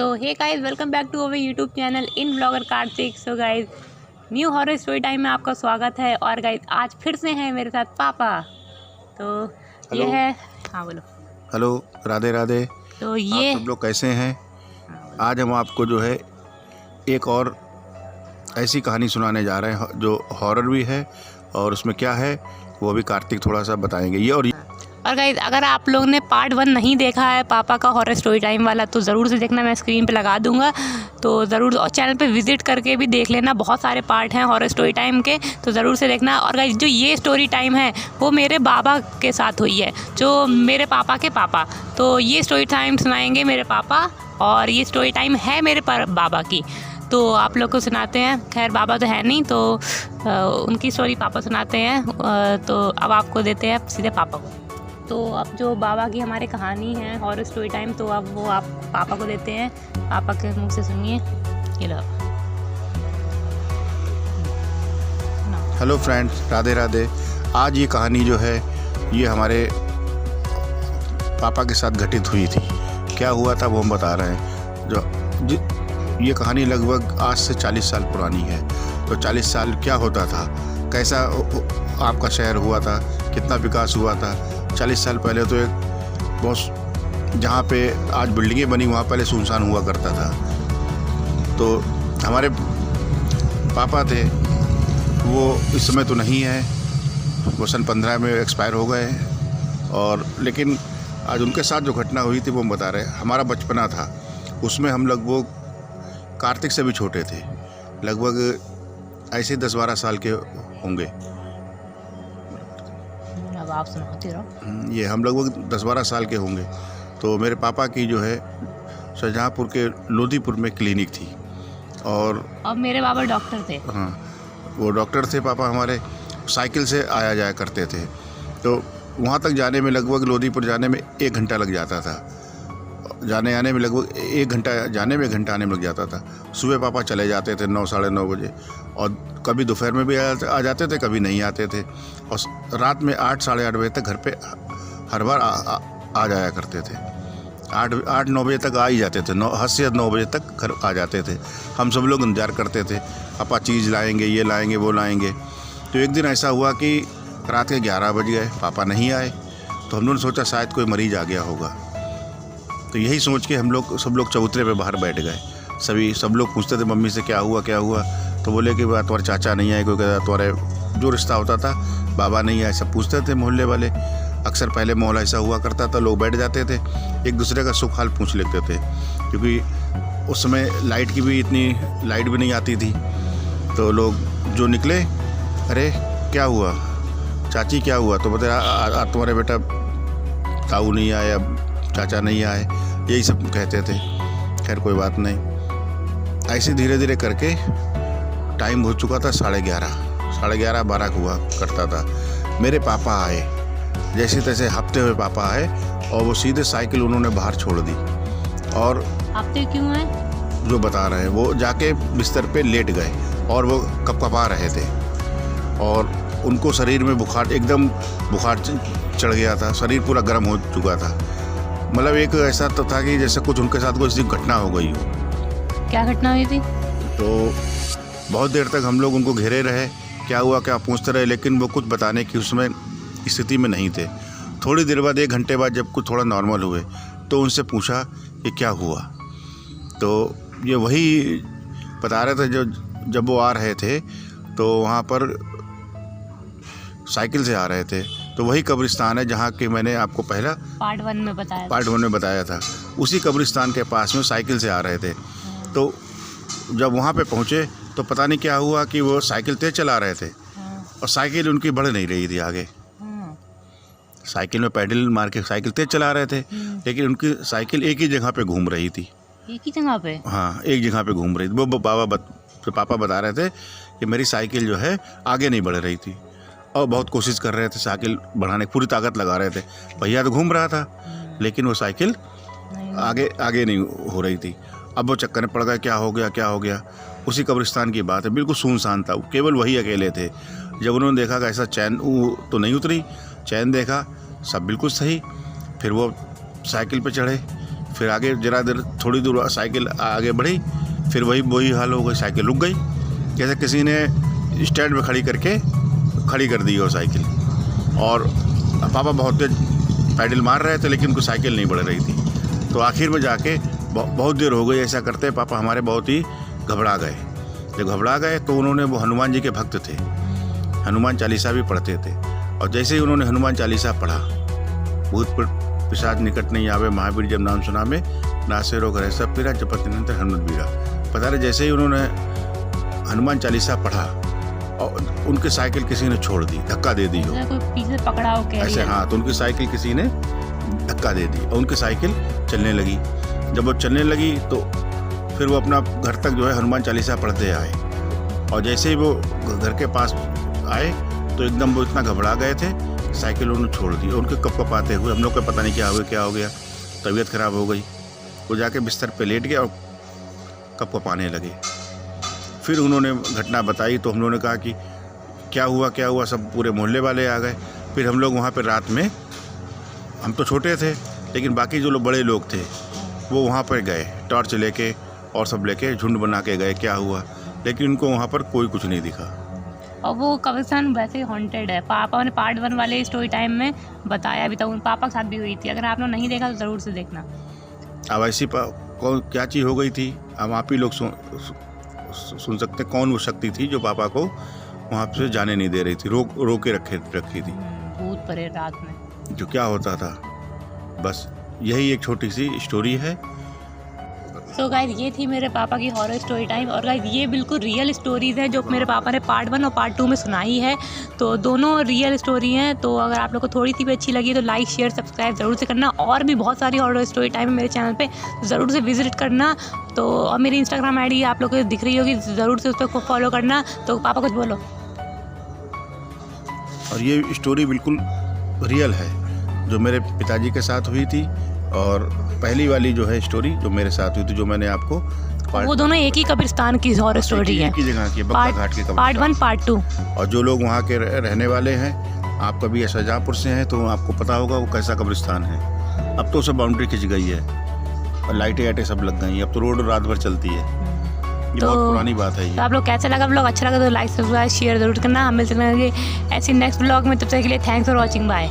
So hey guys, welcome back to our YouTube channel in blogger Kartik. So guys, new horror story time में आपका स्वागत है। और guys आज फिर से हैं मेरे साथ पापा। तो ये है, हाँ बोलो। हेलो, राधे राधे। तो ये आप सब लोग कैसे हैं? आज हम आपको जो है एक और ऐसी कहानी सुनाने जा रहे हैं जो हॉरर भी है और उसमें क्या है वो भी कार्तिक थोड़ा सा बताएंगे। ये और गाइस, अगर आप लोगों ने पार्ट 1 नहीं देखा है पापा का हॉरर स्टोरी टाइम वाला तो ज़रूर से देखना, मैं स्क्रीन पे लगा दूंगा। तो ज़रूर, और चैनल पे विजिट करके भी देख लेना, बहुत सारे पार्ट हैं हॉरर स्टोरी टाइम के, तो ज़रूर से देखना। और गाइस, जो ये स्टोरी टाइम है वो मेरे बाबा के साथ हुई है, जो मेरे पापा के पापा। तो ये स्टोरी टाइम सुनाएंगे मेरे पापा और ये स्टोरी टाइम है मेरे बाबा की। तो आप लोग को सुनाते हैं। खैर बाबा तो है नहीं, तो उनकी स्टोरी पापा सुनाते हैं। तो अब आपको देते हैं सीधे पापा को। तो अब जो बाबा की हमारी कहानी है हॉरर स्टोरी टाइम, तो अब वो आप पापा को देते हैं। पापा के मुंह से सुनिए। ये लो। Hello friends, Radhe Radhe. आज ये कहानी जो है ये हमारे पापा के साथ घटित हुई थी। क्या हुआ था वो हम बता रहे हैं। ये कहानी लगभग आज से 40 साल पुरानी है। तो 40 साल क्या होता था, कैसा आपका शहर हुआ था, कितना विकास हुआ था। 40 साल पहले तो एक बहुत, जहाँ पे आज बिल्डिंगें बनी वहाँ पहले सुनसान हुआ करता था। तो हमारे पापा थे वो इस समय तो नहीं है, वो सन 15 में एक्सपायर हो गए। और लेकिन आज उनके साथ जो घटना हुई थी वो हम बता रहे हैं। हमारा बचपना था, उसमें हम लगभग कार्तिक से भी छोटे थे, लगभग ऐसे 10-12 साल के होंगे। अब आप सुनाते रहो। ये हम लगभग 10-12 साल के होंगे। तो मेरे पापा की जो है शाहजहाँपुर के लोधीपुर में क्लिनिक थी। और अब मेरे बाबा डॉक्टर थे। हाँ, वो डॉक्टर थे पापा हमारे। साइकिल से आया जाया करते थे। तो वहाँ तक जाने में लगभग, लोधीपुर जाने में 1 घंटा लग जाता था। जाने आने में लगभग 1 घंटा जाने में, 1 घंटा आने में लग जाता था। सुबह पापा चले जाते थे 9 साढ़े 9 बजे, और कभी दोपहर में भी आ जाते थे, कभी नहीं आते थे। और रात में 8 साढ़े 8 बजे तक घर पे हर बार आ जाया करते थे। 8-9 बजे तक आ ही जाते थे। 9 से 9 बजे तक घर आ जाते थे। हम सब लोग इंतजार करते थे, पापा चीज़ लाएंगे, ये लाएंगे, वो लाएंगे। तो एक दिन ऐसा हुआ कि रात के 11 बज गए, पापा नहीं आए। तो हम लोगों ने सोचा शायद कोई मरीज आ गया होगा। तो यही सोच के हम लोग सब लोग चबूतरे पे बाहर बैठ गए। सब लोग पूछते थे मम्मी से क्या हुआ क्या हुआ। तो बोले कि तुम्हारे चाचा नहीं आए, कोई कहता तुम्हारे जो रिश्ता होता था बाबा नहीं आए। सब पूछते थे मोहल्ले वाले। अक्सर पहले माहौल ऐसा हुआ करता था, लोग बैठ जाते थे, एक दूसरे का सुख हाल पूछ लेते थे, क्योंकि उस समय लाइट की भी इतनी लाइट भी नहीं आती थी। तो लोग जो निकले, अरे क्या हुआ चाची, क्या हुआ, तो बताया तुम्हारे बेटा ताऊ नहीं आए, अब चाचा नहीं आए, यही सब कहते थे। खैर कोई बात नहीं। ऐसे धीरे धीरे करके टाइम हो चुका था 11:30 12 हुआ करता था। मेरे पापा आए, जैसे तैसे हफ्ते हुए पापा आए, और वो सीधे साइकिल उन्होंने बाहर छोड़ दी। और हफ्ते क्यों है जो बता रहे हैं, वो जाके बिस्तर पे लेट गए और वो कपकपा रहे थे। और उनको शरीर में बुखार, एकदम बुखार चढ़ गया था, शरीर पूरा गर्म हो चुका था। मतलब एक ऐसा तो था कि जैसे कुछ उनके साथ कोई घटना हो गई हो। क्या घटना हुई थी? तो बहुत देर तक हम लोग उनको घेरे रहे, क्या हुआ क्या पूछते रहे, लेकिन वो कुछ बताने की उसमें स्थिति में नहीं थे। थोड़ी देर बाद, 1 घंटे बाद, जब कुछ थोड़ा नॉर्मल हुए तो उनसे पूछा कि क्या हुआ। तो ये वही बता रहे थे, जब वो आ रहे थे तो वहाँ पर साइकिल से आ रहे थे। तो वही कब्रिस्तान है जहाँ कि मैंने आपको पहला पार्ट 1 में बताया था। उसी कब्रिस्तान के पास में साइकिल से आ रहे थे। तो जब वहाँ पे पहुँचे तो पता नहीं क्या हुआ कि वो साइकिल तेज चला रहे थे, और साइकिल उनकी बढ़ नहीं रही थी आगे। साइकिल में पैडल मार के साइकिल तेज चला रहे थे, लेकिन उनकी साइकिल एक ही जगह पे घूम रही थी। एक ही जगह पे? हाँ, एक जगह पे घूम रही थी। वो पापा बता रहे थे कि मेरी साइकिल जो है आगे नहीं बढ़ रही थी, और बहुत कोशिश कर रहे थे साइकिल बढ़ाने की, पूरी ताकत लगा रहे थे। पहिया तो घूम रहा था, लेकिन वो साइकिल आगे नहीं हो रही थी। अब वो चक्कर में पड़ गया, क्या हो गया। उसी कब्रिस्तान की बात है, बिल्कुल सुनसान था, केवल वही अकेले थे। जब उन्होंने देखा कि ऐसा चैन तो नहीं उतरी, चैन देखा, सब बिल्कुल सही। फिर वो साइकिल पे चढ़े, फिर आगे जरा देर थोड़ी दूर साइकिल आगे बढ़ी, फिर वही हाल हो गई, साइकिल रुक गई, जैसे किसी ने स्टैंड में खड़ी कर दी वो साइकिल। और पापा बहुत तेज पैडल मार रहे थे लेकिन उनको साइकिल नहीं बढ़ रही थी। तो आखिर में जाके बहुत देर हो गई ऐसा करते, पापा हमारे बहुत ही घबरा गए। जब घबरा गए तो उन्होंने, वो हनुमान जी के भक्त थे, हनुमान चालीसा भी पढ़ते थे, और जैसे ही उन्होंने हनुमान चालीसा पढ़ा, भूत पिशाच निकट नहीं आवे, महावीर जब नाम सुना में, नासे रोग रहे सब पीरा, जपत निरंतर हनुमत बीरा। पता नहीं जैसे ही उन्होंने हनुमान चालीसा पढ़ा और उनकी साइकिल किसी ने छोड़ दी, धक्का दे दी हो, कोई पीछे पकड़ा हो ऐसे। हाँ, तो उनकी साइकिल किसी ने धक्का दे दी और उनकी साइकिल चलने लगी। जब वो चलने लगी तो फिर वो अपना घर तक जो है हनुमान चालीसा पढ़ते आए, और जैसे ही वो घर के पास आए तो एकदम वो इतना घबरा गए थे, साइकिल उन्होंने छोड़ दी। उनके कप आते हुए, हम लोग को पता नहीं क्या हो गया, तबीयत खराब हो गई। वो जाके बिस्तर पे लेट गया और कप आने लगे। फिर उन्होंने घटना बताई तो हम लोगों ने कहा कि क्या हुआ, सब पूरे मोहल्ले वाले आ गए। फिर हम लोग वहाँ पे रात में, हम तो छोटे थे लेकिन बाकी जो लोग बड़े लोग थे वो वहाँ पर गए, टॉर्च लेके और सब लेके झुंड बना के गए, क्या हुआ, लेकिन उनको वहाँ पर कोई कुछ नहीं दिखा। और वो कब्रिस्तान वैसे ही हॉन्टेड है। पापा ने पार्ट 1 वाले स्टोरी टाइम में बताया भी था, उन पापा के साथ भी हुई थी। अगर आप लोग नहीं देखा तो ज़रूर से देखना। अब ऐसी क्या चीज़ हो गई थी, अब आप ही लोग सुन सकते, कौन वो शक्ति थी जो पापा को वहाँ से जाने नहीं दे रही थी, रोक के रखी थी। भूत परे रात में जो क्या होता था, बस यही एक छोटी सी स्टोरी है। सो गाइस, ये थी मेरे पापा की हॉरर स्टोरी टाइम। और गाइस, ये बिल्कुल रियल स्टोरीज़ हैं जो मेरे पापा ने पार्ट 1 और पार्ट 2 में सुनाई है। तो दोनों रियल स्टोरी हैं। तो अगर आप लोग को थोड़ी सी भी अच्छी लगी तो लाइक शेयर सब्सक्राइब ज़रूर से करना। और भी बहुत सारी हॉरर स्टोरी टाइम है मेरे चैनल पे, तो ज़रूर से विजिट करना। तो और मेरी इंस्टाग्राम आईडी आप लोग को दिख रही होगी, ज़रूर से उस पर फॉलो करना। तो पापा कुछ बोलो। और ये स्टोरी बिल्कुल रियल है जो मेरे पिताजी के साथ हुई थी, और पहली वाली जो है स्टोरी जो मेरे साथ हुई थी, जो मैंने आपको वो दोनों एक ही कब्रिस्तान की हॉरर स्टोरी है, एक ही जगह की, बक्का घाट की पार्ट 1 पार्ट 2। और जो लोग वहाँ के रहने वाले हैं, आप कभी शाहजहाँपुर से हैं तो आपको पता होगा वो कैसा कब्रिस्तान है। अब तो सब बाउंड्री खिंच गई है और लाइटें सब लग गई, अब तो रोड रात भर चलती है। ये तो बहुत पुरानी बात है। तो आप लोग कैसा लगा व्लॉग, अच्छा लगा तो लाइक सब्सक्राइब शेयर जरूर करना। हम मिलते हैं ऐसे नेक्स्ट व्लॉग में, तब तक के लिए थैंक्स फॉर वॉचिंग, बाय।